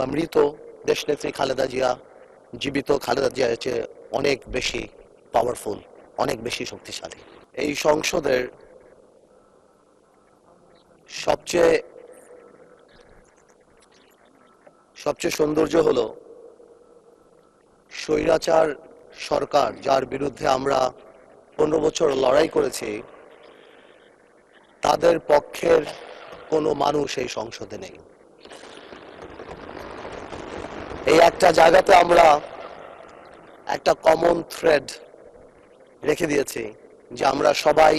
বা মৃত দেশনেত্রী খালেদা জিয়া জীবিত খালেদা জিয়ার চেয়ে অনেক বেশি পাওয়ারফুল, অনেক বেশি শক্তিশালী। এই সংসদের সবচেয়ে সৌন্দর্য হলো স্বৈরাচার সরকার, যার বিরুদ্ধে আমরা 15 বছর লড়াই করেছি, তাদের পক্ষের কোনো মানুষ এই সংসদে নেই। এই একটা জায়গাতে আমরা একটা কমন থ্রেড রেখে দিয়েছি যে আমরা সবাই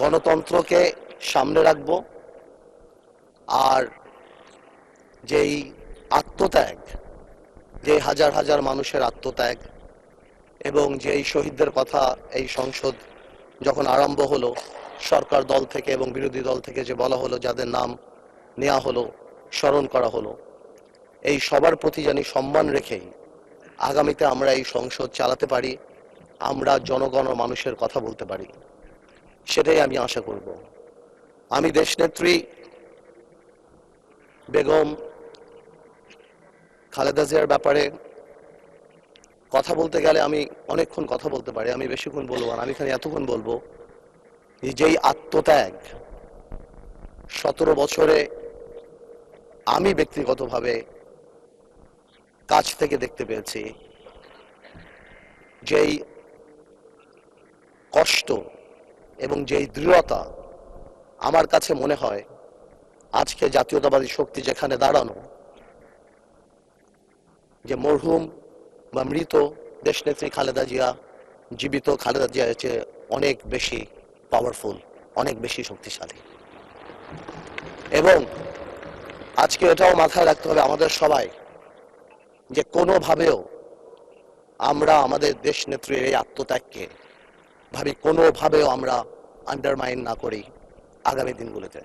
গণতন্ত্রকে সামনে রাখব, আর যেই আত্মত্যাগ, যে হাজার হাজার মানুষের আত্মত্যাগ এবং যেই শহীদদের কথা এই সংসদ যখন আরম্ভ হলো, সরকার দল থেকে এবং বিরোধী দল থেকে যে বলা হলো, যাদের নাম নেওয়া হলো, স্মরণ করা হলো, এই সবার প্রতি জানি সম্মান রেখেই আগামীতে আমরা এই সংসদ চালাতে পারি, আমরা জনগণ ও মানুষের কথা বলতে পারি, সেটাই আমি আশা করব। আমি দেশনেত্রী বেগম খালেদা জিয়ার ব্যাপারে কথা বলতে গেলে আমি অনেকক্ষণ কথা বলতে পারি, আমি বেশিক্ষণ বলবো না। আমি এখানে এতক্ষণ বলবো যেই আত্মত্যাগ 17 বছরে আমি ব্যক্তিগতভাবে কাছ থেকে দেখতে পেয়েছি, যেই কষ্ট এবং যেই দৃঢ়তা, আমার কাছে মনে হয় আজকে জাতীয়তাবাদী শক্তি যেখানে দাঁড়ানো, যে মরহুম বা মৃত দেশনেত্রী খালেদা জিয়া জীবিত খালেদা জিয়ার চেয়ে অনেক বেশি পাওয়ারফুল, অনেক বেশি শক্তিশালী। এবং আজকে এটাও মাথায় রাখতে হবে আমাদের সবাই যে কোনোভাবেও আমরা আমাদের দেশনেত্রীর এই আত্মত্যাগকে কোনোভাবেও আমরা আন্ডারমাইন না করি আগামী দিনগুলোতে।